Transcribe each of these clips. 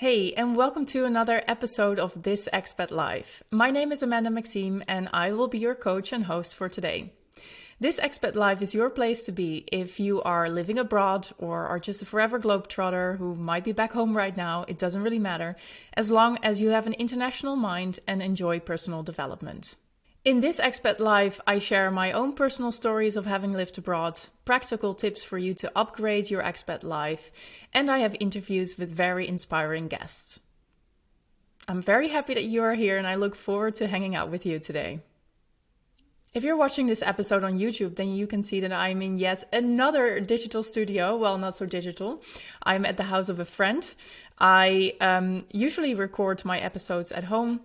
Hey, and welcome to another episode of This Expat Life. My name is Amanda Maxime, and I will be your coach and host for today. This Expat Life is your place to be if you are living abroad or are just a forever globetrotter who might be back home right now. It doesn't really matter, as long as you have an international mind and enjoy personal development. In This Expat Life, I share my own personal stories of having lived abroad, practical tips for you to upgrade your expat life, and I have interviews with very inspiring guests. I'm very happy that you are here and I look forward to hanging out with you today. If you're watching this episode on YouTube, then you can see that I'm in yet another digital studio. Well, not so digital. I'm at the house of a friend. I usually record my episodes at home.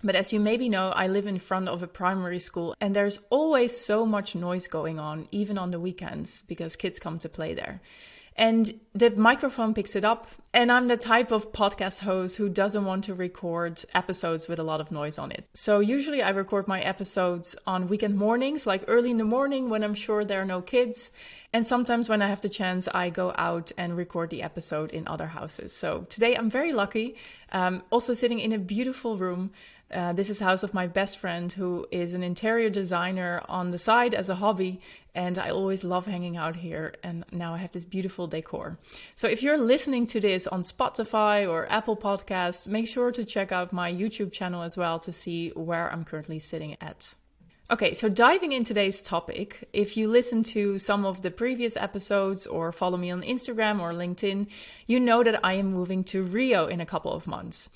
But as you maybe know, I live in front of a primary school and there's always so much noise going on, even on the weekends, because kids come to play there. And the microphone picks it up. And I'm the type of podcast host who doesn't want to record episodes with a lot of noise on it. So usually I record my episodes on weekend mornings, like early in the morning when I'm sure there are no kids. And sometimes when I have the chance, I go out and record the episode in other houses. So today I'm very lucky. Also sitting in a beautiful room. This is the house of my best friend who is an interior designer on the side as a hobby. And I always love hanging out here. And now I have this beautiful decor. So if you're listening to this on Spotify or Apple Podcasts, make sure to check out my YouTube channel as well to see where I'm currently sitting at. Okay, so diving in today's topic, if you listen to some of the previous episodes or follow me on Instagram or LinkedIn, you know that I am moving to Rio in a couple of months.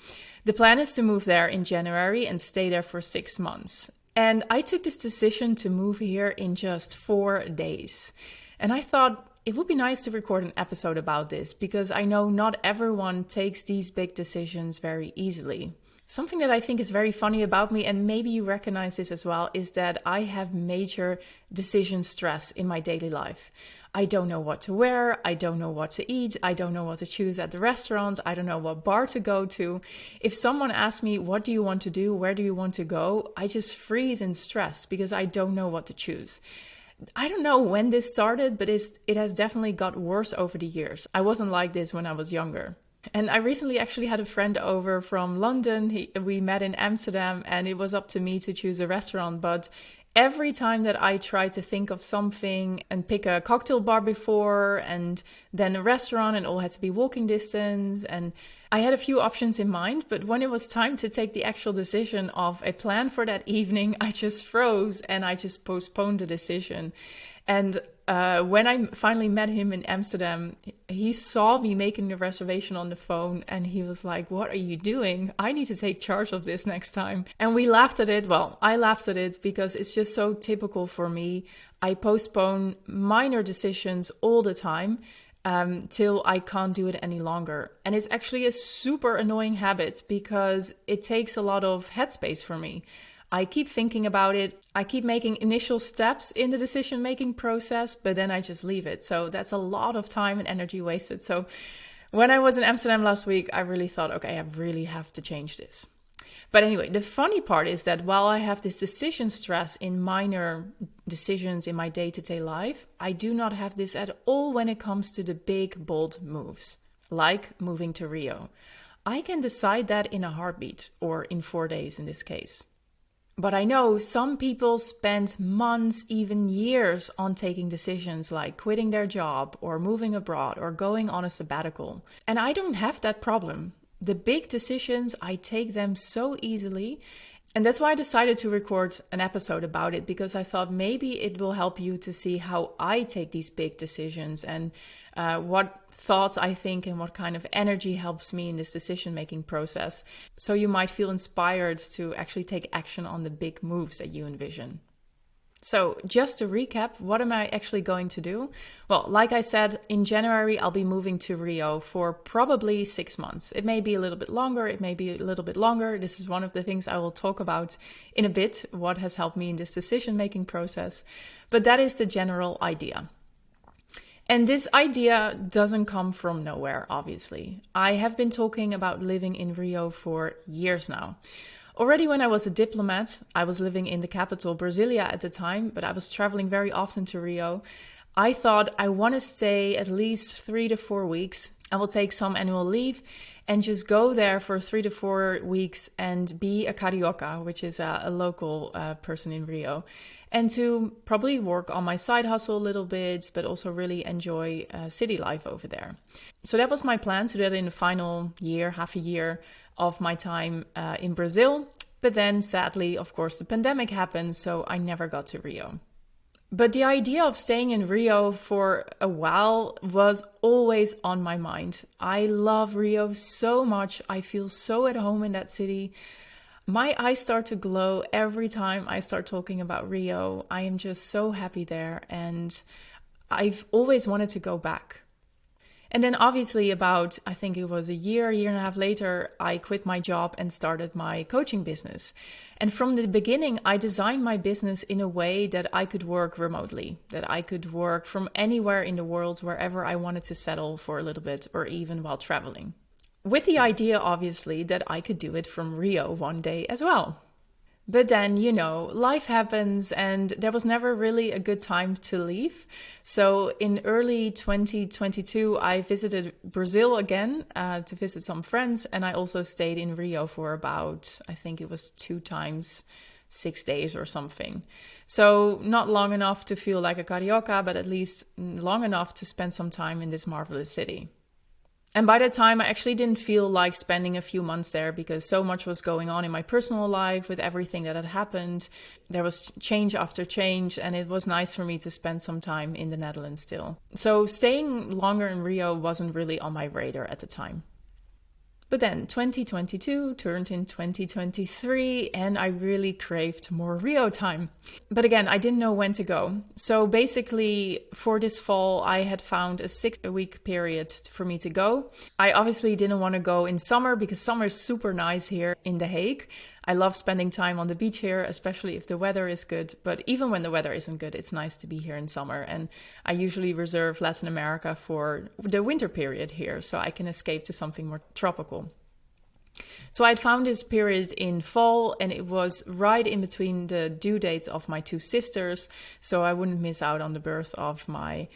The plan is to move there in January and stay there for 6 months. And I took this decision to move here in just 4 days. And I thought it would be nice to record an episode about this because I know not everyone takes these big decisions very easily. Something that I think is very funny about me, and maybe you recognize this as well, is that I have major decision stress in my daily life. I don't know what to wear, I don't know what to eat, I don't know what to choose at the restaurant, I don't know what bar to go to. If someone asks me, what do you want to do, where do you want to go, I just freeze in stress because I don't know what to choose. I don't know when this started, but it has definitely got worse over the years. I wasn't like this when I was younger. And I recently actually had a friend over from London. We met in Amsterdam and it was up to me to choose a restaurant. But every time that I try to think of something and pick a cocktail bar before and then a restaurant, and all had to be walking distance. And I had a few options in mind, but when it was time to take the actual decision of a plan for that evening, I just froze and I just postponed the decision. And when I finally met him in Amsterdam, he saw me making the reservation on the phone and he was like, what are you doing? I need to take charge of this next time. And we laughed at it. Well, I laughed at it because it's just so typical for me. I postpone minor decisions all the time till I can't do it any longer. And it's actually a super annoying habit because it takes a lot of headspace for me. I keep thinking about it. I keep making initial steps in the decision-making process, but then I just leave it. So that's a lot of time and energy wasted. So when I was in Amsterdam last week, I really thought, okay, I really have to change this. But anyway, the funny part is that while I have this decision stress in minor decisions in my day-to-day life, I do not have this at all when it comes to the big, bold moves, like moving to Rio. I can decide that in a heartbeat, or in 4 days in this case. But I know some people spend months, even years on taking decisions like quitting their job or moving abroad or going on a sabbatical. And I don't have that problem. The big decisions, I take them so easily. And that's why I decided to record an episode about it, because I thought maybe it will help you to see how I take these big decisions and what thoughts I think and what kind of energy helps me in this decision-making process. So you might feel inspired to actually take action on the big moves that you envision. So just to recap, what am I actually going to do? Well, like I said, in January, I'll be moving to Rio for probably 6 months. It may be a little bit longer. It may be a little bit longer. This is one of the things I will talk about in a bit, what has helped me in this decision-making process. But that is the general idea. And this idea doesn't come from nowhere, obviously. I have been talking about living in Rio for years now. Already when I was a diplomat, I was living in the capital, Brasilia at the time, but I was traveling very often to Rio. I thought I want to stay at least 3 to 4 weeks I will take some annual leave and just go there for 3 to 4 weeks and be a carioca, which is a local person in Rio, and to probably work on my side hustle a little bit, but also really enjoy city life over there. So that was my plan, to do that in the final year, half a year of my time in Brazil. But then sadly, of course, the pandemic happened, so I never got to Rio. But the idea of staying in Rio for a while was always on my mind. I love Rio so much. I feel so at home in that city. My eyes start to glow every time I start talking about Rio. I am just so happy there, and I've always wanted to go back. And then obviously about, I think it was a year and a half later, I quit my job and started my coaching business. And from the beginning, I designed my business in a way that I could work remotely, that I could work from anywhere in the world, wherever I wanted to settle for a little bit, or even while traveling. With the idea, obviously, that I could do it from Rio one day as well. But then, life happens, and there was never really a good time to leave. So in early 2022, I visited Brazil again to visit some friends. And I also stayed in Rio for about, I think it was 2 times 6 days or something. So not long enough to feel like a carioca, but at least long enough to spend some time in this marvelous city. And by that time, I actually didn't feel like spending a few months there, because so much was going on in my personal life with everything that had happened. There was change after change, and it was nice for me to spend some time in the Netherlands still. So staying longer in Rio wasn't really on my radar at the time. But then 2022 turned in 2023, and I really craved more Rio time. But again, I didn't know when to go. So basically for this fall, I had found a 6-week period for me to go. I obviously didn't want to go in summer, because summer is super nice here in The Hague. I love spending time on the beach here, especially if the weather is good. But even when the weather isn't good, it's nice to be here in summer. And I usually reserve Latin America for the winter period here, so I can escape to something more tropical. So I'd found this period in fall, and it was right in between the due dates of my 2 sisters, so I wouldn't miss out on the birth of my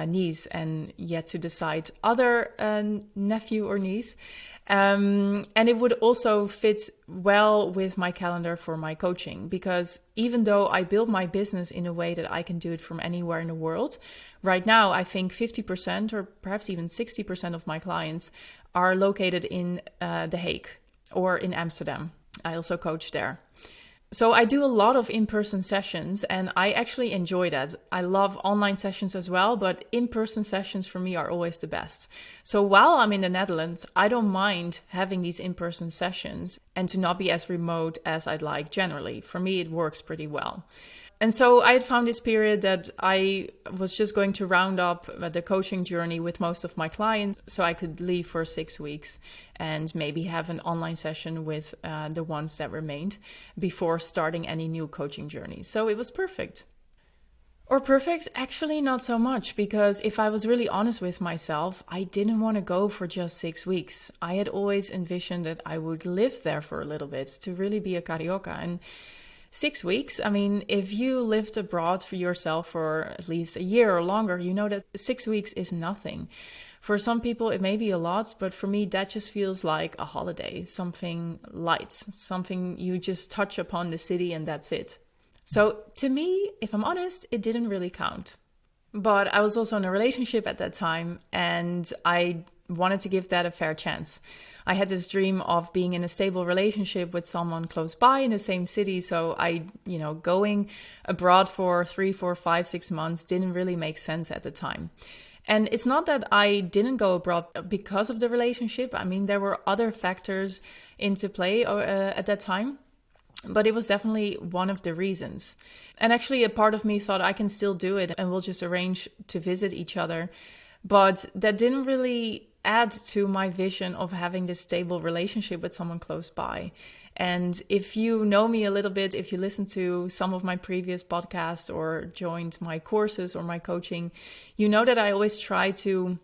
niece and yet to decide other nephew or niece. And it would also fit well with my calendar for my coaching, because even though I build my business in a way that I can do it from anywhere in the world, right now I think 50% or perhaps even 60% of my clients are located in The Hague or in Amsterdam. I also coach there. So I do a lot of in-person sessions, and I actually enjoy that. I love online sessions as well, but in-person sessions for me are always the best. So while I'm in the Netherlands, I don't mind having these in-person sessions and to not be as remote as I'd like generally. For me, it works pretty well. And so I had found this period that I was just going to round up the coaching journey with most of my clients, so I could leave for 6 weeks and maybe have an online session with the ones that remained before starting any new coaching journey. So it was perfect. Or perfect? Actually, not so much, because if I was really honest with myself, I didn't want to go for just 6 weeks. I had always envisioned that I would live there for a little bit to really be a carioca. And 6 weeks, I mean, if you lived abroad for yourself for at least a year or longer, you know that 6 weeks is nothing. For some people, it may be a lot, but for me, that just feels like a holiday, something light, something you just touch upon the city and that's it. So to me, if I'm honest, it didn't really count. But I was also in a relationship at that time, and I wanted to give that a fair chance. I had this dream of being in a stable relationship with someone close by in the same city. So going abroad for 3, 4, 5, 6 months didn't really make sense at the time. And it's not that I didn't go abroad because of the relationship. I mean, there were other factors into play at that time, but it was definitely one of the reasons. And actually, a part of me thought I can still do it and we'll just arrange to visit each other. But that didn't really add to my vision of having this stable relationship with someone close by. And if you know me a little bit, if you listen to some of my previous podcasts or joined my courses or my coaching, you know that I always try to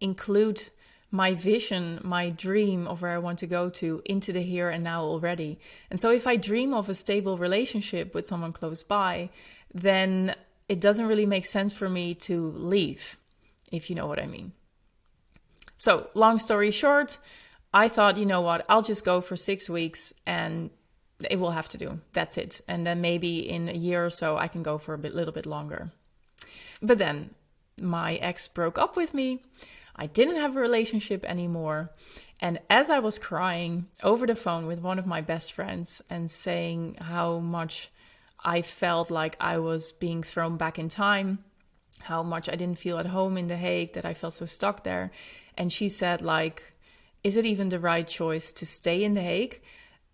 include my vision, my dream of where I want to go to into the here and now already. And so if I dream of a stable relationship with someone close by, then it doesn't really make sense for me to leave, if you know what I mean. So long story short, I thought, you know what, I'll just go for 6 weeks and it will have to do. That's it. And then maybe in a year or so, I can go for little bit longer. But then my ex broke up with me. I didn't have a relationship anymore. And as I was crying over the phone with one of my best friends and saying how much I felt like I was being thrown back in time, how much I didn't feel at home in The Hague, that I felt so stuck there. And she said, like, is it even the right choice to stay in The Hague?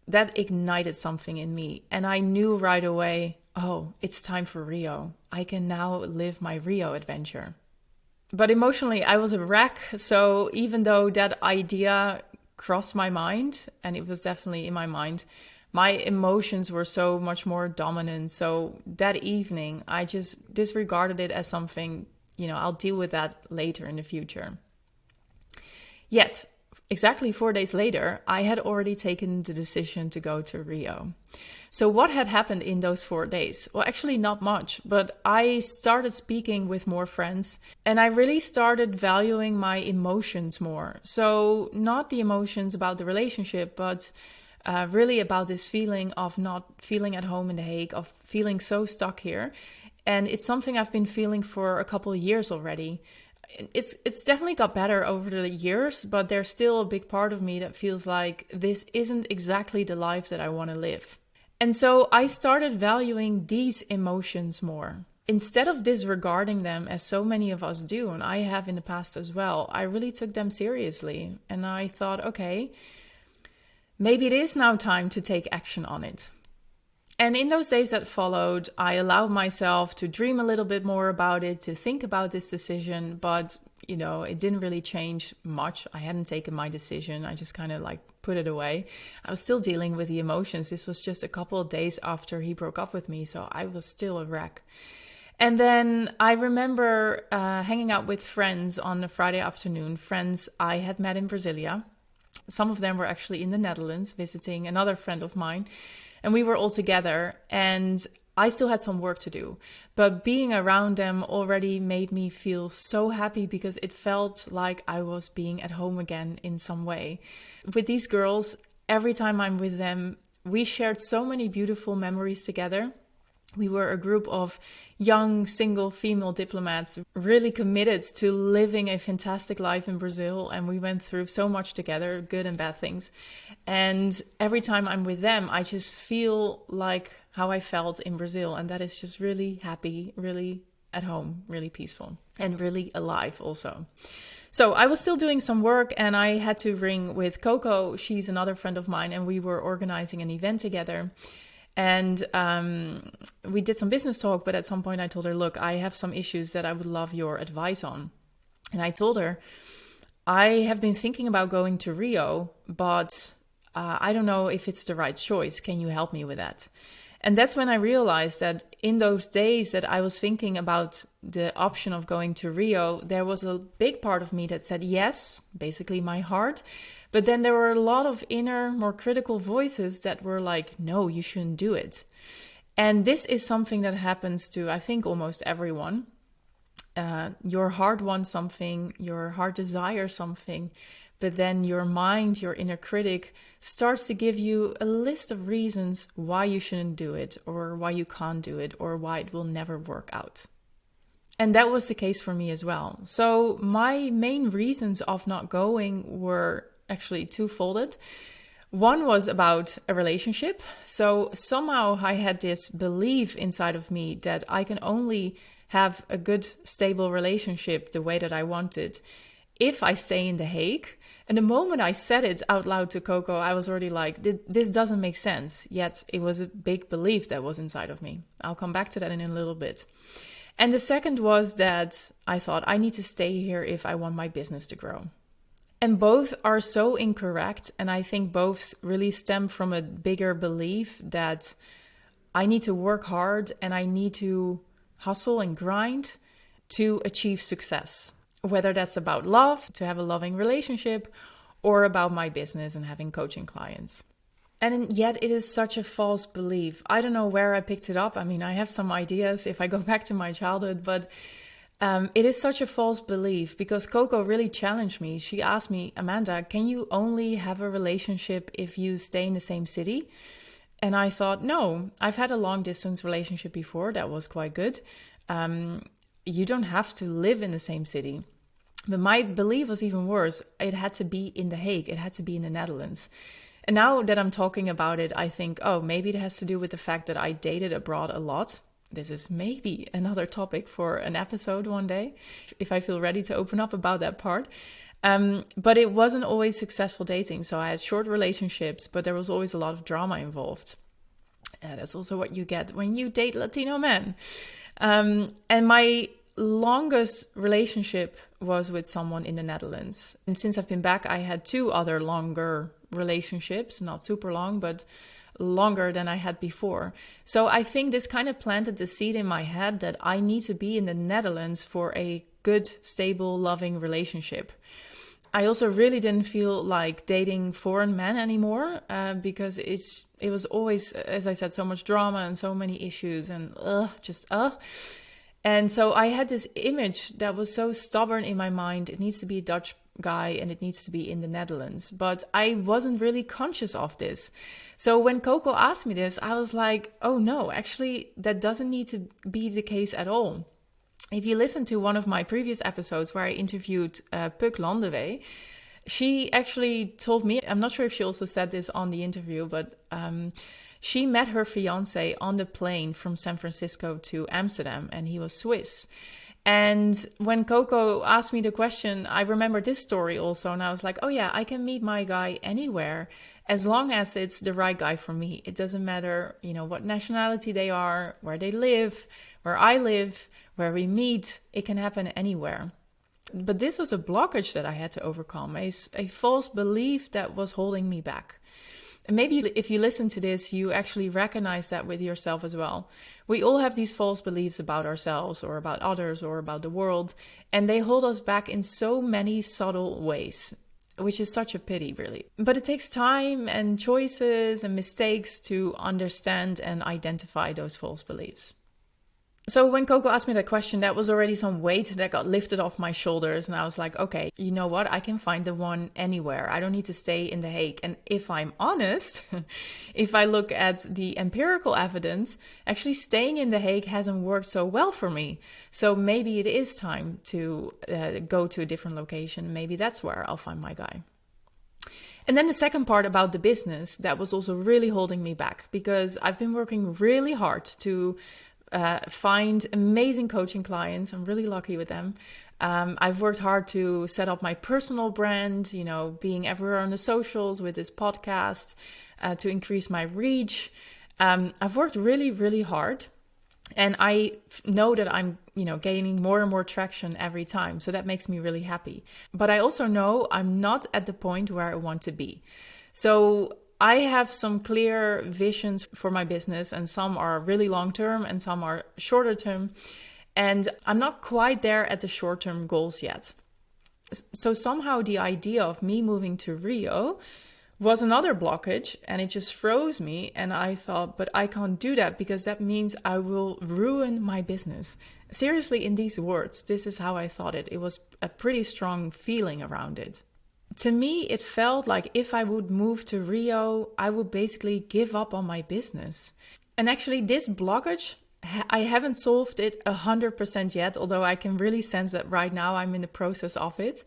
That ignited something in me. And I knew right away, oh, it's time for Rio. I can now live my Rio adventure. But emotionally, I was a wreck. So even though that idea crossed my mind, and it was definitely in my mind, my emotions were so much more dominant. So that evening, I just disregarded it as something, I'll deal with that later in the future. Yet, exactly 4 days later, I had already taken the decision to go to Rio. So what had happened in those 4 days? Well, actually not much, but I started speaking with more friends and I really started valuing my emotions more. So not the emotions about the relationship, but really about this feeling of not feeling at home in The Hague, of feeling so stuck here. And it's something I've been feeling for a couple of years already. It's definitely got better over the years, but there's still a big part of me that feels like this isn't exactly the life that I want to live. And so I started valuing these emotions more. Instead of disregarding them as so many of us do, and I have in the past as well, I really took them seriously. And I thought, okay, maybe it is now time to take action on it. And in those days that followed, I allowed myself to dream a little bit more about it, to think about this decision, but it didn't really change much. I hadn't taken my decision. I just kind of put it away. I was still dealing with the emotions. This was just a couple of days after he broke up with me, so I was still a wreck. And then I remember hanging out with friends on a Friday afternoon, friends I had met in Brasilia. Some of them were actually in the Netherlands visiting another friend of mine. And we were all together and I still had some work to do. But being around them already made me feel so happy because it felt like I was being at home again in some way. With these girls, every time I'm with them, we shared so many beautiful memories together. We were a group of young, single female diplomats really committed to living a fantastic life in Brazil. And we went through so much together, good and bad things. And every time I'm with them, I just feel like how I felt in Brazil. And that is just really happy, really at home, really peaceful and really alive also. So I was still doing some work and I had to ring with Coco. She's another friend of mine and we were organizing an event together. And we did some business talk, but at some point I told her, look, I have some issues that I would love your advice on. And I told her, I have been thinking about going to Rio, but I don't know if it's the right choice. Can you help me with that? And that's when I realized that in those days that I was thinking about the option of going to Rio, there was a big part of me that said yes, basically my heart. But then there were a lot of inner, more critical voices that were like, no, you shouldn't do it. And this is something that happens to, I think, almost everyone. Your heart wants something, your heart desires something, but then your mind, your inner critic, starts to give you a list of reasons why you shouldn't do it, or why you can't do it, or why it will never work out. And that was the case for me as well. So my main reasons of not going were actually twofold. One was about a relationship. So somehow I had this belief inside of me that I can only have a good, stable relationship the way that I wanted if I stay in The Hague. And the moment I said it out loud to Coco, I was already like, this doesn't make sense. Yet it was a big belief that was inside of me. I'll come back to that in a little bit. And the second was that I thought I need to stay here if I want my business to grow. And both are so incorrect. And I think both really stem from a bigger belief that I need to work hard and I need to hustle and grind to achieve success. Whether that's about love, to have a loving relationship, or about my business and having coaching clients. And yet it is such a false belief. I don't know where I picked it up. I mean, I have some ideas if I go back to my childhood, but It is such a false belief because Coco really challenged me. She asked me, Amanda, can you only have a relationship if you stay in the same city? And I thought, no, I've had a long distance relationship before. That was quite good. You don't have to live in the same city. But my belief was even worse. It had to be in The Hague. It had to be in the Netherlands. And now that I'm talking about it, I think, oh, maybe it has to do with the fact that I dated abroad a lot. This is maybe another topic for an episode one day, if I feel ready to open up about that part. But it wasn't always successful dating. So I had short relationships, but there was always a lot of drama involved. That's also what you get when you date Latino men. And my longest relationship was with someone in the Netherlands. And since I've been back, I had 2 other longer relationships, not super long, but longer than I had before. So I think this kind of planted the seed in my head that I need to be in the Netherlands for a good, stable, loving relationship. I also really didn't feel like dating foreign men anymore because it was always, as I said, so much drama and so many issues and And so I had this image that was so stubborn in my mind. It needs to be a Dutch guy and it needs to be in the Netherlands. But I wasn't really conscious of this. So when Coco asked me this, I was like, oh no, actually, that doesn't need to be the case at all. If you listen to one of my previous episodes where I interviewed Puk Landewee, she actually told me, I'm not sure if she also said this on the interview, but she met her fiance on the plane from San Francisco to Amsterdam, and he was Swiss. And when Coco asked me the question, I remember this story also, and I was like, oh yeah, I can meet my guy anywhere as long as it's the right guy for me. It doesn't matter, what nationality they are, where they live, where I live, where we meet. It can happen anywhere. But this was a blockage that I had to overcome, a false belief that was holding me back. And maybe if you listen to this, you actually recognize that with yourself as well. We all have these false beliefs about ourselves or about others or about the world, and they hold us back in so many subtle ways, which is such a pity, really. But it takes time and choices and mistakes to understand and identify those false beliefs. So when Coco asked me that question, that was already some weight that got lifted off my shoulders. And I was like, okay, you know what? I can find the one anywhere. I don't need to stay in The Hague. And if I'm honest, if I look at the empirical evidence, actually staying in The Hague hasn't worked so well for me. So maybe it is time to go to a different location. Maybe that's where I'll find my guy. And then the second part about the business, that was also really holding me back because I've been working really hard to find amazing coaching clients. I'm really lucky with them. I've worked hard to set up my personal brand, being everywhere on the socials with this podcast, to increase my reach. I've worked really, really hard. And I know that I'm, gaining more and more traction every time. So that makes me really happy. But I also know I'm not at the point where I want to be. So I have some clear visions for my business, and some are really long term and some are shorter term. And I'm not quite there at the short term goals yet. So somehow the idea of me moving to Rio was another blockage, and it just froze me. And I thought, but I can't do that because that means I will ruin my business. Seriously, in these words, this is how I thought it. It was a pretty strong feeling around it. To me, it felt like if I would move to Rio, I would basically give up on my business. And actually, this blockage, I haven't solved it 100% yet, although I can really sense that right now I'm in the process of it.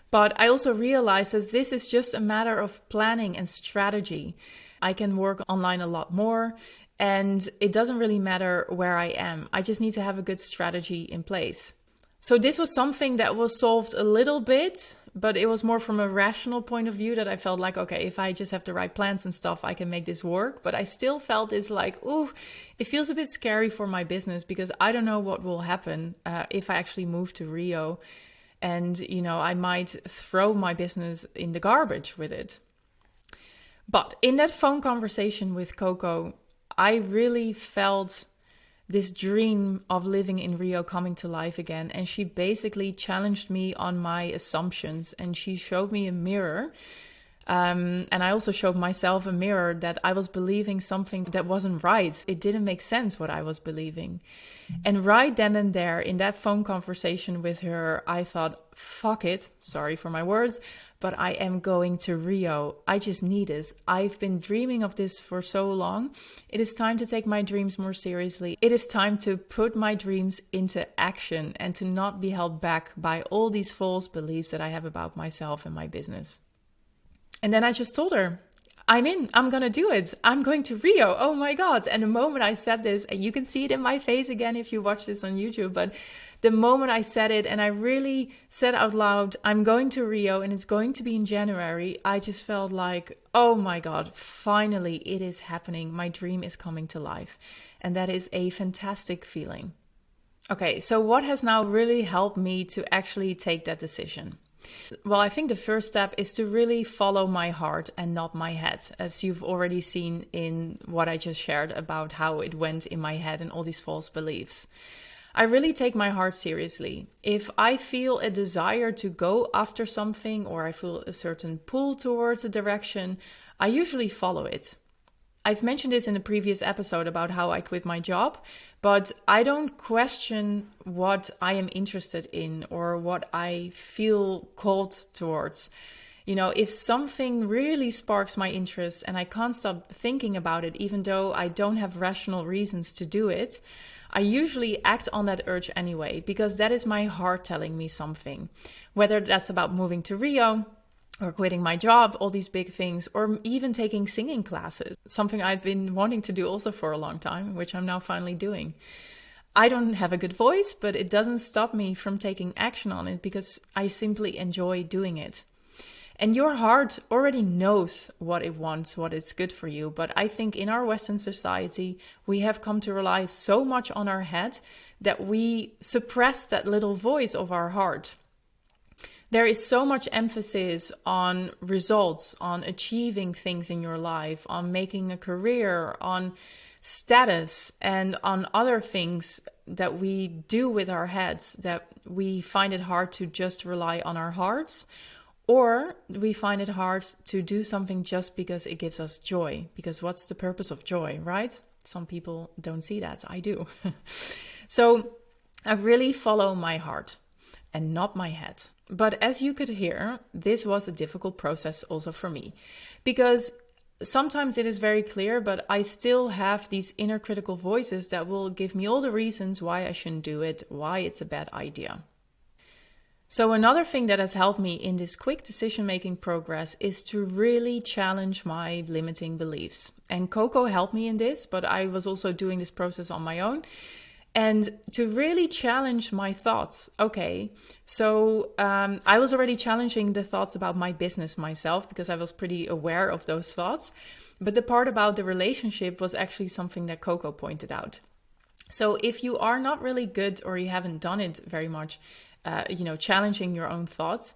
But I also realized that this is just a matter of planning and strategy. I can work online a lot more, and it doesn't really matter where I am. I just need to have a good strategy in place. So this was something that was solved a little bit, but it was more from a rational point of view that I felt like, okay, if I just have the right plans and stuff, I can make this work. But I still felt it's like, ooh, it feels a bit scary for my business because I don't know what will happen if I actually move to Rio. And, I might throw my business in the garbage with it. But in that phone conversation with Coco, I really felt this dream of living in Rio coming to life again. And she basically challenged me on my assumptions, and she showed me a mirror And I also showed myself a mirror that I was believing something that wasn't right. It didn't make sense what I was believing. And right then and there, in that phone conversation with her, I thought, fuck it, sorry for my words, but I am going to Rio. I just need this. I've been dreaming of this for so long. It is time to take my dreams more seriously. It is time to put my dreams into action and to not be held back by all these false beliefs that I have about myself and my business. And then I just told her, I'm in, I'm going to do it. I'm going to Rio. Oh my God. And the moment I said this, and you can see it in my face again if you watch this on YouTube, but the moment I said it and I really said out loud, I'm going to Rio and it's going to be in January, I just felt like, oh my God, finally it is happening. My dream is coming to life. And that is a fantastic feeling. Okay, so what has now really helped me to actually take that decision? Well, I think the first step is to really follow my heart and not my head, as you've already seen in what I just shared about how it went in my head and all these false beliefs. I really take my heart seriously. If I feel a desire to go after something or I feel a certain pull towards a direction, I usually follow it. I've mentioned this in a previous episode about how I quit my job, but I don't question what I am interested in or what I feel called towards. You know, if something really sparks my interest and I can't stop thinking about it, even though I don't have rational reasons to do it, I usually act on that urge anyway, because that is my heart telling me something. Whether that's about moving to Rio, or quitting my job, all these big things, or even taking singing classes, something I've been wanting to do also for a long time, which I'm now finally doing. I don't have a good voice, but it doesn't stop me from taking action on it because I simply enjoy doing it. And your heart already knows what it wants, what is good for you. But I think in our Western society, we have come to rely so much on our head that we suppress that little voice of our heart. There is so much emphasis on results, on achieving things in your life, on making a career, on status, and on other things that we do with our heads that we find it hard to just rely on our hearts, or we find it hard to do something just because it gives us joy. Because what's the purpose of joy, right? Some people don't see that. I do. So I really follow my heart and not my head. But as you could hear, this was a difficult process also for me, because sometimes it is very clear, but I still have these inner critical voices that will give me all the reasons why I shouldn't do it, why it's a bad idea. So another thing that has helped me in this quick decision-making progress is to really challenge my limiting beliefs. And Coco helped me in this, but I was also doing this process on my own. And to really challenge my thoughts. Okay, so I was already challenging the thoughts about my business myself because I was pretty aware of those thoughts. But the part about the relationship was actually something that Coco pointed out. So if you are not really good or you haven't done it very much, challenging your own thoughts,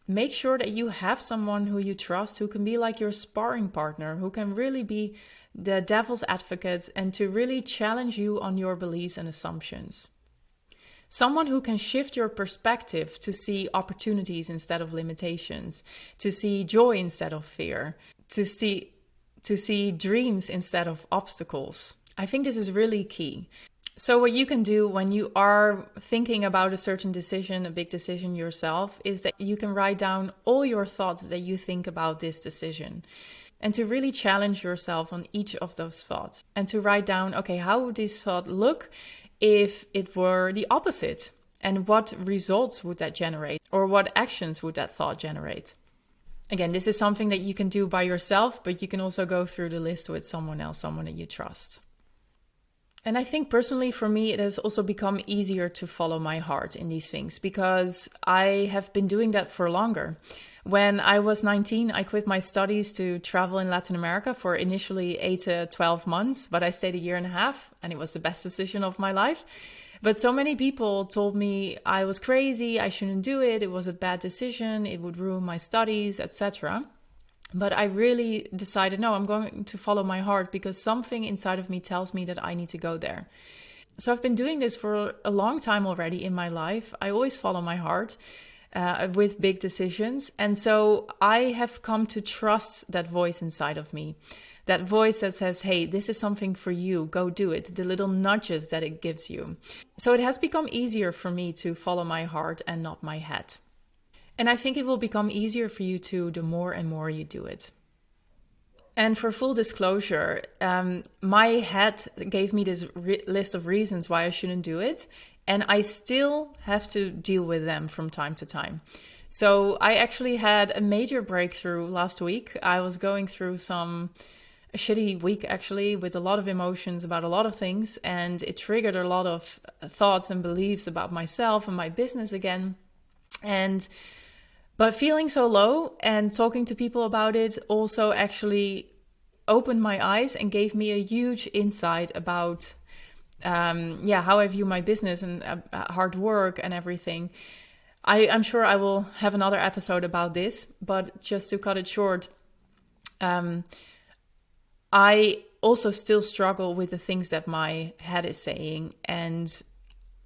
make sure that you have someone who you trust, who can be like your sparring partner, who can really be the devil's advocate and to really challenge you on your beliefs and assumptions. Someone who can shift your perspective to see opportunities instead of limitations, to see joy instead of fear, to see dreams instead of obstacles. I think this is really key. So what you can do when you are thinking about a certain decision, a big decision yourself, is that you can write down all your thoughts that you think about this decision. And to really challenge yourself on each of those thoughts. And to write down, okay, how would this thought look if it were the opposite? And what results would that generate? Or what actions would that thought generate? Again, this is something that you can do by yourself, but you can also go through the list with someone else, someone that you trust. And I think personally for me, it has also become easier to follow my heart in these things because I have been doing that for longer. When I was 19, I quit my studies to travel in Latin America for initially 8 to 12 months, but I stayed a year and a half and it was the best decision of my life. But so many people told me I was crazy, I shouldn't do it, it was a bad decision, it would ruin my studies, etc. But I really decided, no, I'm going to follow my heart because something inside of me tells me that I need to go there. So I've been doing this for a long time already in my life. I always follow my heart. with big decisions. And so I have come to trust that voice inside of me. That voice that says, hey, this is something for you, go do it. The little nudges that it gives you. So it has become easier for me to follow my heart and not my head. And I think it will become easier for you too, the more and more you do it. And for full disclosure, my head gave me this list of reasons why I shouldn't do it. And I still have to deal with them from time to time. So I actually had a major breakthrough last week. I was going through a shitty week actually, with a lot of emotions about a lot of things. And it triggered a lot of thoughts and beliefs about myself and my business again. But feeling so low and talking to people about it also actually opened my eyes and gave me a huge insight about how I view my business and hard work and everything. I'm sure I will have another episode about this, but just to cut it short, I also still struggle with the things that my head is saying, and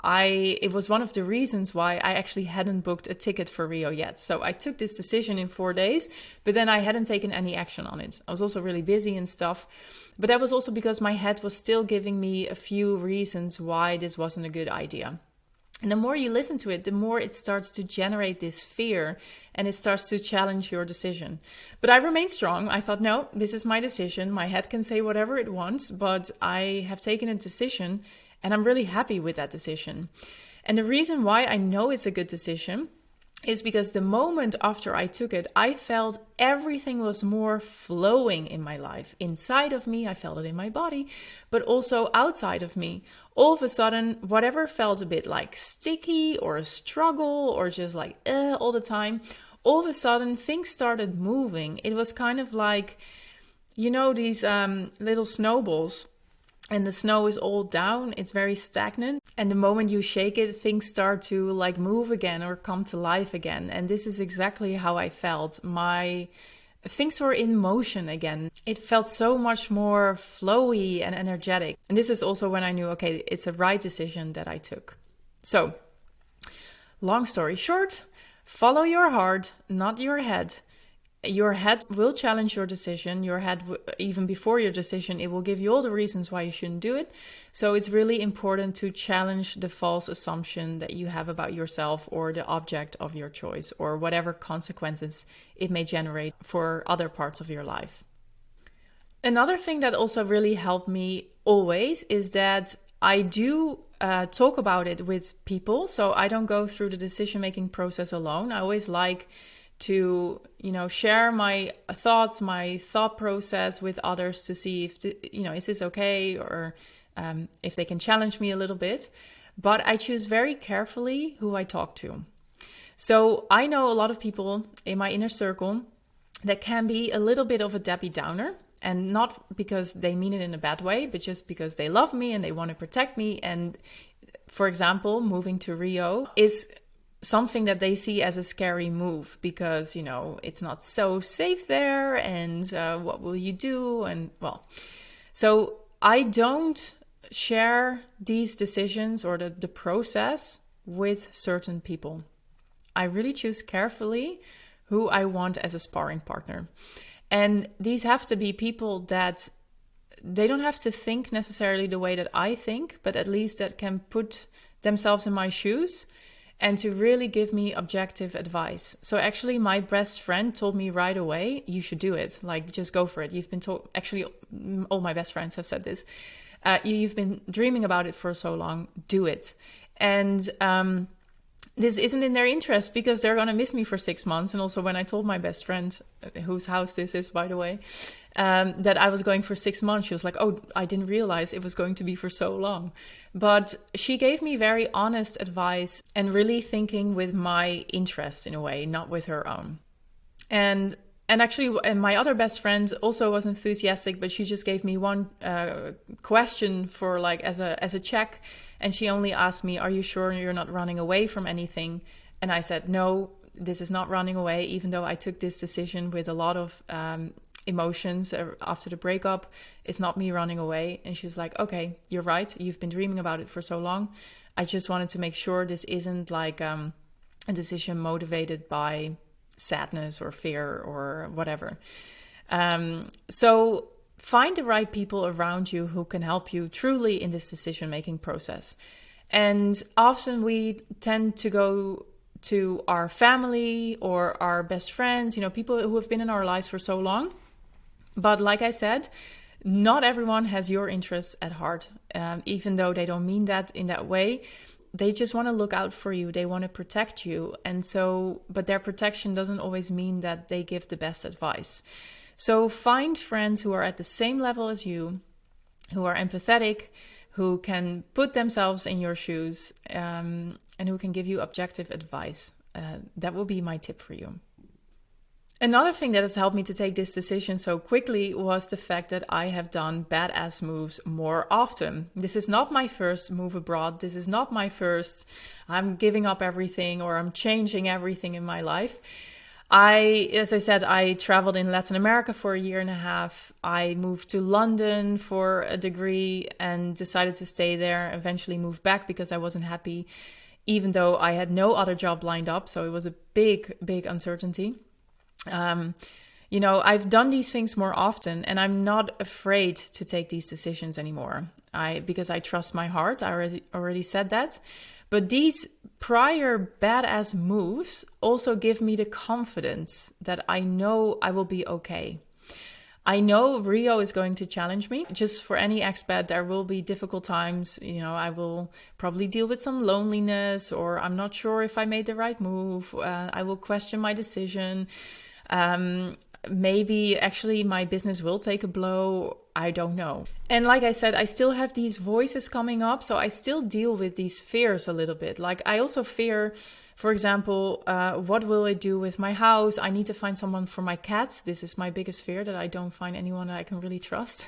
it was one of the reasons why I actually hadn't booked a ticket for Rio yet. So I took this decision in 4 days, but then I hadn't taken any action on it. I was also really busy and stuff. But that was also because my head was still giving me a few reasons why this wasn't a good idea. And the more you listen to it, the more it starts to generate this fear and it starts to challenge your decision. But I remained strong. I thought, no, this is my decision. My head can say whatever it wants, but I have taken a decision. And I'm really happy with that decision. And the reason why I know it's a good decision is because the moment after I took it, I felt everything was more flowing in my life. Inside of me, I felt it in my body, but also outside of me. All of a sudden, whatever felt a bit like sticky or a struggle or just like all the time, all of a sudden things started moving. It was kind of like, these little snowballs. And the snow is all down, it's very stagnant. And the moment you shake it, things start to like move again or come to life again. And this is exactly how I felt. My things were in motion again. It felt so much more flowy and energetic. And this is also when I knew, okay, it's a right decision that I took. So, long story short, follow your heart, not your head. Your head will challenge your decision. Your head, even before your decision, it will give you all the reasons why you shouldn't do it. So it's really important to challenge the false assumption that you have about yourself or the object of your choice or whatever consequences it may generate for other parts of your life. Another thing that also really helped me always is that I do talk about it with people. So I don't go through the decision-making process alone. I always like to, share my thoughts, my thought process with others to see if, is this okay, or if they can challenge me a little bit. But I choose very carefully who I talk to. So I know a lot of people in my inner circle that can be a little bit of a Debbie Downer, and not because they mean it in a bad way, but just because they love me and they want to protect me. And for example, moving to Rio is something that they see as a scary move because, it's not so safe there, and what will you do? And so I don't share these decisions or the process with certain people. I really choose carefully who I want as a sparring partner. And these have to be people that they don't have to think necessarily the way that I think, but at least that can put themselves in my shoes and to really give me objective advice. So actually my best friend told me right away, you should do it. Like, just go for it. You've been told, actually all my best friends have said this. You've been dreaming about it for so long, do it. And this isn't in their interest because they're going to miss me for 6 months. And also when I told my best friend, whose house this is, by the way, that I was going for 6 months, she was like, oh, I didn't realize it was going to be for so long. But she gave me very honest advice and really thinking with my interest in a way, not with her own. And actually, my other best friend also was enthusiastic, but she just gave me one question for like as a check. And she only asked me, are you sure you're not running away from anything? And I said, no, this is not running away, even though I took this decision with a lot of emotions after the breakup. It's not me running away. And she was like, okay, you're right. You've been dreaming about it for so long. I just wanted to make sure this isn't like a decision motivated by sadness or fear or whatever. So find the right people around you who can help you truly in this decision-making process. And often we tend to go to our family or our best friends, people who have been in our lives for so long. But like I said, not everyone has your interests at heart, even though they don't mean that in that way. They just want to look out for you. They want to protect you. And so, but their protection doesn't always mean that they give the best advice. So find friends who are at the same level as you, who are empathetic, who can put themselves in your shoes, and who can give you objective advice. That will be my tip for you. Another thing that has helped me to take this decision so quickly was the fact that I have done badass moves more often. This is not my first move abroad. This is not my first, I'm giving up everything or I'm changing everything in my life. As I said, I traveled in Latin America for a year and a half. I moved to London for a degree and decided to stay there, eventually moved back because I wasn't happy, even though I had no other job lined up. So it was a big, big uncertainty. I've done these things more often and I'm not afraid to take these decisions anymore. Because I trust my heart. I already said that. But these prior badass moves also give me the confidence that I know I will be okay. I know Rio is going to challenge me. Just for any expat, there will be difficult times. I will probably deal with some loneliness, or I'm not sure if I made the right move. I will question my decision. Maybe actually my business will take a blow. I don't know. And like I said, I still have these voices coming up. So I still deal with these fears a little bit. Like I also fear, for example, what will I do with my house? I need to find someone for my cats. This is my biggest fear, that I don't find anyone that I can really trust.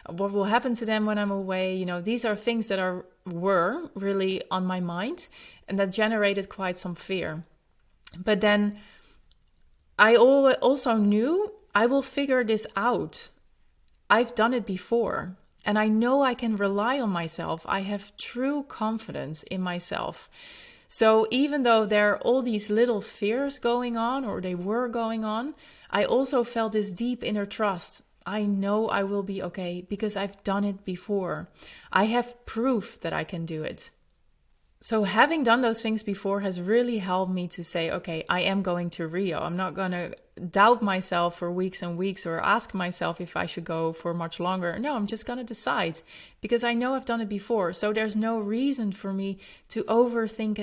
What will happen to them when I'm away? These are things that were really on my mind and that generated quite some fear. But then I also knew I will figure this out. I've done it before and I know I can rely on myself. I have true confidence in myself. So even though there are all these little fears going on, or they were going on, I also felt this deep inner trust. I know I will be okay because I've done it before. I have proof that I can do it. So having done those things before has really helped me to say, okay, I am going to Rio. I'm not going to doubt myself for weeks and weeks or ask myself if I should go for much longer. No, I'm just going to decide because I know I've done it before. So there's no reason for me to overthink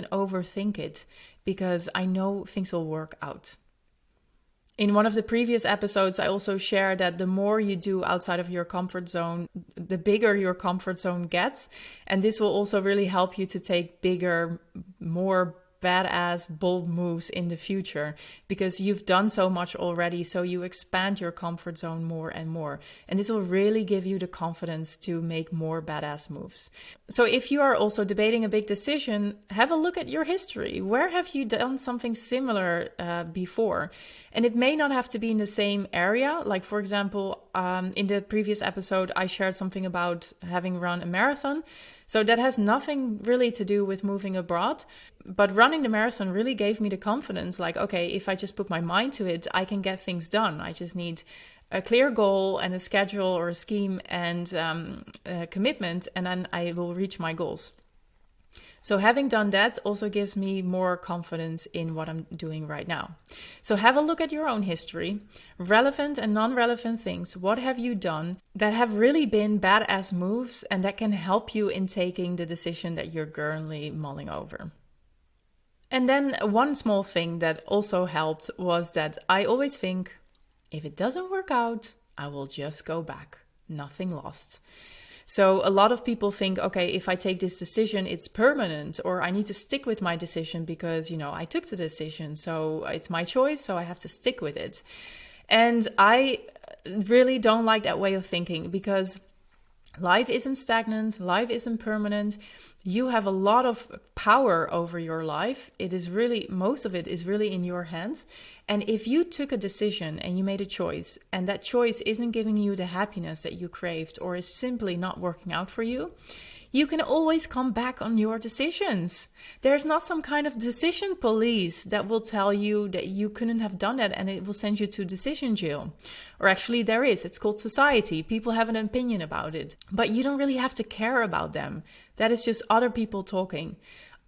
it because I know things will work out. In one of the previous episodes, I also shared that the more you do outside of your comfort zone, the bigger your comfort zone gets. And this will also really help you to take bigger, more badass, bold moves in the future because you've done so much already. So you expand your comfort zone more and more. And this will really give you the confidence to make more badass moves. So if you are also debating a big decision, have a look at your history. Where have you done something similar before? And it may not have to be in the same area. Like, for example, in the previous episode, I shared something about having run a marathon. So that has nothing really to do with moving abroad. But running the marathon really gave me the confidence, like, okay, if I just put my mind to it, I can get things done. I just need a clear goal and a schedule or a scheme and a commitment, and then I will reach my goals. So having done that also gives me more confidence in what I'm doing right now. So have a look at your own history, relevant and non-relevant things. What have you done that have really been badass moves and that can help you in taking the decision that you're currently mulling over? And then one small thing that also helped was that I always think, if it doesn't work out, I will just go back. Nothing lost. So a lot of people think, okay, if I take this decision, it's permanent, or I need to stick with my decision because, I took the decision. So it's my choice. So I have to stick with it. And I really don't like that way of thinking because life isn't stagnant. Life isn't permanent. You have a lot of power over your life. It is really, most of it is really in your hands. And if you took a decision and you made a choice and that choice isn't giving you the happiness that you craved or is simply not working out for you, You can always come back on your decisions. There's not some kind of decision police that will tell you that you couldn't have done that and it will send you to decision jail. Or actually there is. It's called society. People have an opinion about it. But you don't really have to care about them. That is just other people talking.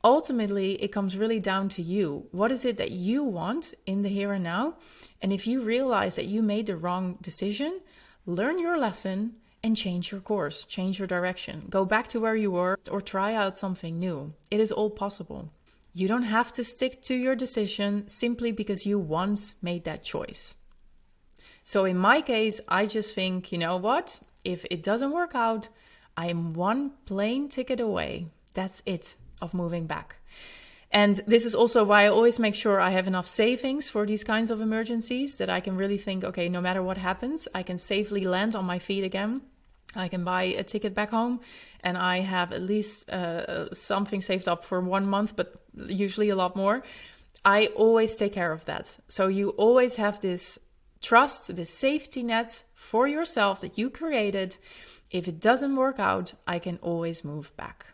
Ultimately, it comes really down to you. What is it that you want in the here and now? And if you realize that you made the wrong decision, learn your lesson and change your course, change your direction. Go back to where you were or try out something new. It is all possible. You don't have to stick to your decision simply because you once made that choice. So in my case, I just think, you know what? If it doesn't work out, I am one plane ticket away. That's it, of moving back. And this is also why I always make sure I have enough savings for these kinds of emergencies, that I can really think, okay, no matter what happens, I can safely land on my feet again. I can buy a ticket back home and I have at least something saved up for 1 month, but usually a lot more. I always take care of that. So you always have this trust, this safety net for yourself that you created. If it doesn't work out, I can always move back.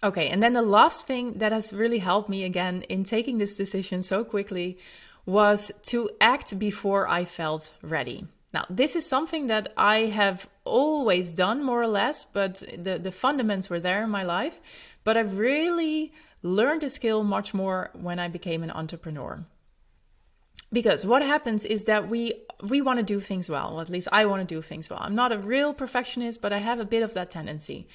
Okay, and then the last thing that has really helped me again in taking this decision so quickly was to act before I felt ready. Now, this is something that I have always done more or less, but the fundamentals were there in my life. But I've really learned the skill much more when I became an entrepreneur. Because what happens is that we want to do things well. At least I want to do things well. I'm not a real perfectionist, but I have a bit of that tendency.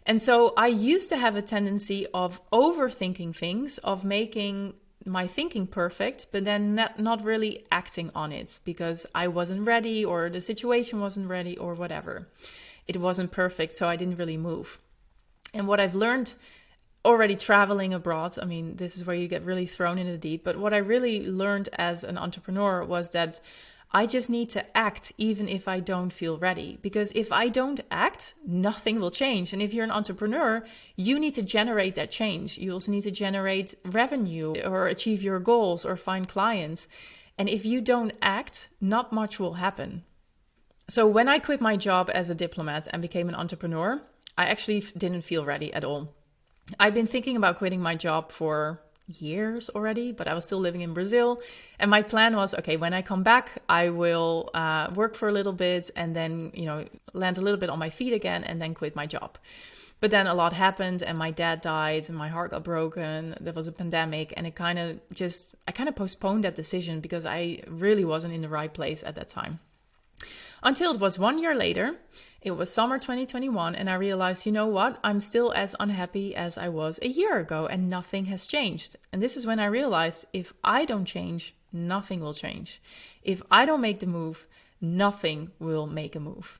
And so I used to have a tendency of overthinking things, of making my thinking perfect, but then not really acting on it because I wasn't ready or the situation wasn't ready or whatever. It wasn't perfect, so I didn't really move. And what I've learned already traveling abroad, I mean, this is where you get really thrown in the deep, but what I really learned as an entrepreneur was that I just need to act even if I don't feel ready. Because if I don't act, nothing will change. And if you're an entrepreneur, you need to generate that change. You also need to generate revenue or achieve your goals or find clients. And if you don't act, not much will happen. So when I quit my job as a diplomat and became an entrepreneur, I actually didn't feel ready at all. I've been thinking about quitting my job for years already, but I was still living in Brazil. And my plan was, okay, when I come back, I will work for a little bit and then, land a little bit on my feet again and then quit my job. But then a lot happened and my dad died and my heart got broken. There was a pandemic and I kind of postponed that decision because I really wasn't in the right place at that time. Until it was 1 year later, it was summer 2021, and I realized, you know what? I'm still as unhappy as I was a year ago, and nothing has changed. And this is when I realized if I don't change, nothing will change. If I don't make the move, nothing will make a move.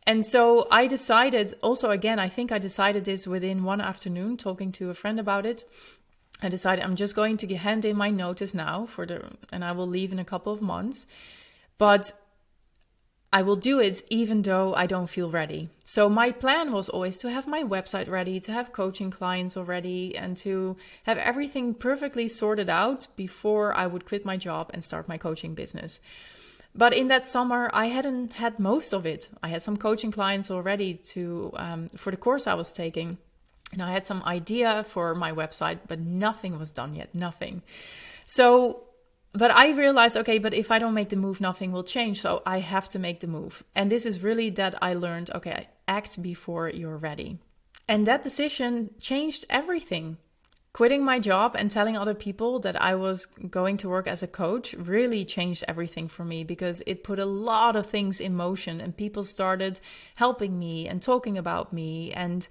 And so I decided, also again, I think I decided this within one afternoon, talking to a friend about it. I decided I'm just going to hand in my notice now and I will leave in a couple of months. But I will do it even though I don't feel ready. So my plan was always to have my website ready, to have coaching clients already, and to have everything perfectly sorted out before I would quit my job and start my coaching business. But in that summer, I hadn't had most of it. I had some coaching clients already for the course I was taking. And I had some idea for my website, but nothing was done yet, nothing. But I realized, okay, but if I don't make the move, nothing will change. So I have to make the move. And this is really that I learned, okay, act before you're ready. And that decision changed everything. Quitting my job and telling other people that I was going to work as a coach really changed everything for me because it put a lot of things in motion and people started helping me and talking about me and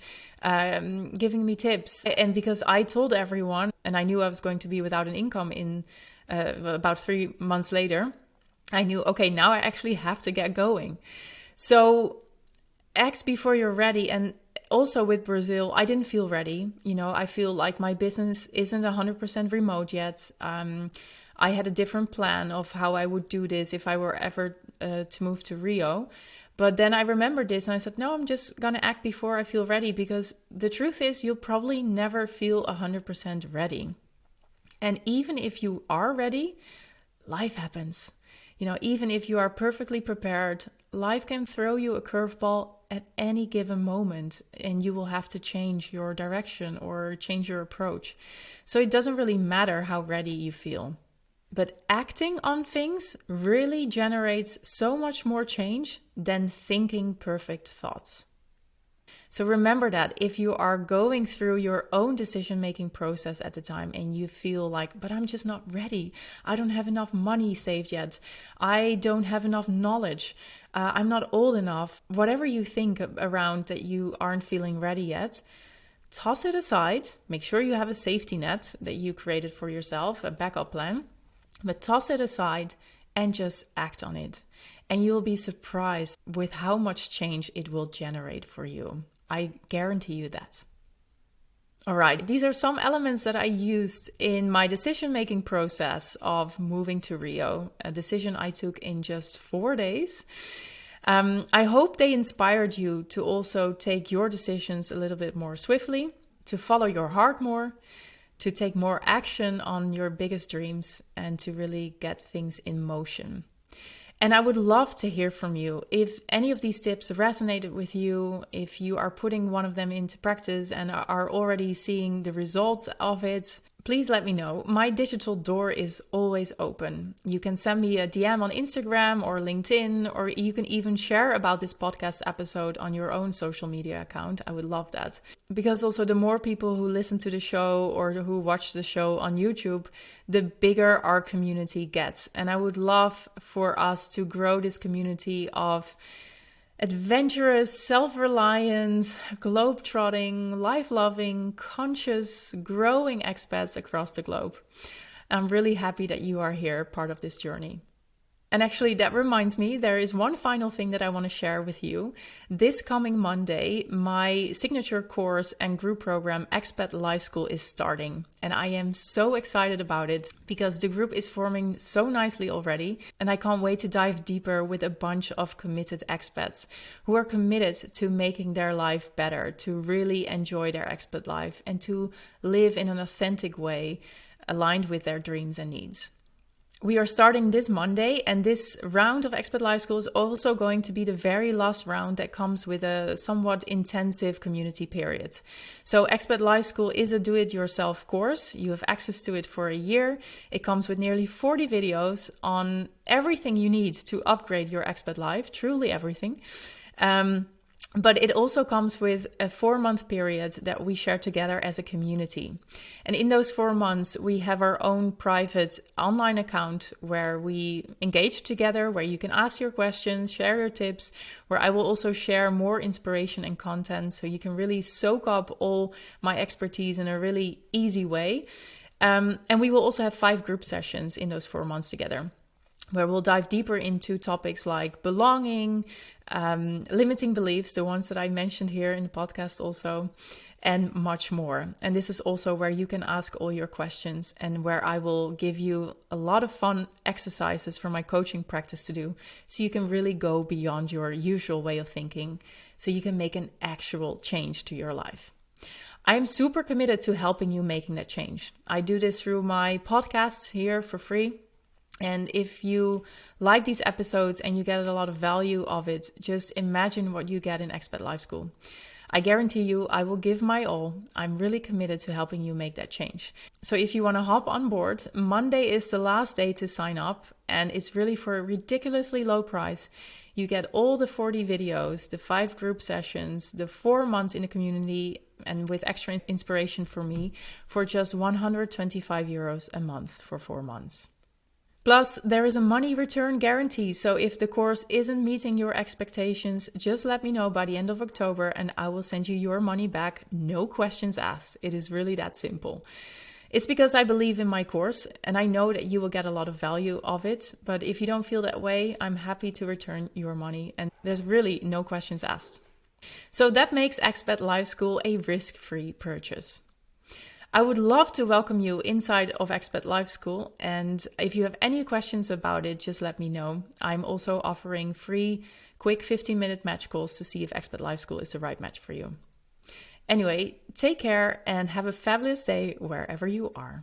giving me tips. And because I told everyone and I knew I was going to be without an income in about 3 months later, I knew, okay, now I actually have to get going. So act before you're ready. And also with Brazil, I didn't feel ready. I feel like my business isn't 100% remote yet. I had a different plan of how I would do this if I were ever to move to Rio. But then I remembered this and I said, no, I'm just going to act before I feel ready, because the truth is you'll probably never feel 100% ready. And even if you are ready, life happens. Even if you are perfectly prepared, life can throw you a curveball at any given moment, and you will have to change your direction or change your approach. So it doesn't really matter how ready you feel. But acting on things really generates so much more change than thinking perfect thoughts. So remember that if you are going through your own decision-making process at the time and you feel like, but I'm just not ready. I don't have enough money saved yet. I don't have enough knowledge. I'm not old enough. Whatever you think around that you aren't feeling ready yet, toss it aside. Make sure you have a safety net that you created for yourself, a backup plan. But toss it aside and just act on it. And you'll be surprised with how much change it will generate for you. I guarantee you that. All right, these are some elements that I used in my decision-making process of moving to Rio, a decision I took in just 4 days. I hope they inspired you to also take your decisions a little bit more swiftly, to follow your heart more, to take more action on your biggest dreams, and to really get things in motion. And I would love to hear from you. If any of these tips resonated with you, if you are putting one of them into practice and are already seeing the results of it, please let me know. My digital door is always open. You can send me a DM on Instagram or LinkedIn, or you can even share about this podcast episode on your own social media account. I would love that. Because also the more people who listen to the show or who watch the show on YouTube, the bigger our community gets. And I would love for us to grow this community of adventurous, self-reliant, globe-trotting, life-loving, conscious, growing expats across the globe. I'm really happy that you are here, part of this journey. And actually, that reminds me, there is one final thing that I want to share with you. This coming Monday, my signature course and group program, Expat Life School, is starting. And I am so excited about it because the group is forming so nicely already. And I can't wait to dive deeper with a bunch of committed expats who are committed to making their life better, to really enjoy their expat life and to live in an authentic way aligned with their dreams and needs. We are starting this Monday, and this round of Expat Life School is also going to be the very last round that comes with a somewhat intensive community period. So Expat Life School is a do-it-yourself course. You have access to it for a year. It comes with nearly 40 videos on everything you need to upgrade your expat life, truly everything. But it also comes with a 4-month period that we share together as a community. And in those 4 months, we have our own private online account where we engage together, where you can ask your questions, share your tips, where I will also share more inspiration and content so you can really soak up all my expertise in a really easy way. And we will also have 5 group sessions in those 4 months together, where we'll dive deeper into topics like belonging, limiting beliefs, the ones that I mentioned here in the podcast also, and much more. And this is also where you can ask all your questions and where I will give you a lot of fun exercises for my coaching practice to do, so you can really go beyond your usual way of thinking, so you can make an actual change to your life. I'm super committed to helping you making that change. I do this through my podcasts here for free. And if you like these episodes and you get a lot of value of it, just imagine what you get in Expat Life School. I guarantee you, I will give my all. I'm really committed to helping you make that change. So if you want to hop on board, Monday is the last day to sign up, and it's really for a ridiculously low price. You get all the 40 videos, the 5 group sessions, the 4 months in the community, and with extra inspiration for me for just 125 euros a month for 4 months. Plus, there is a money return guarantee, so if the course isn't meeting your expectations, just let me know by the end of October and I will send you your money back, no questions asked. It is really that simple. It's because I believe in my course and I know that you will get a lot of value of it, but if you don't feel that way, I'm happy to return your money and there's really no questions asked. So that makes Expat Life School a risk-free purchase. I would love to welcome you inside of Expat Life School, and if you have any questions about it, just let me know. I'm also offering free, quick 15-minute match calls to see if Expat Life School is the right match for you. Anyway, take care and have a fabulous day wherever you are.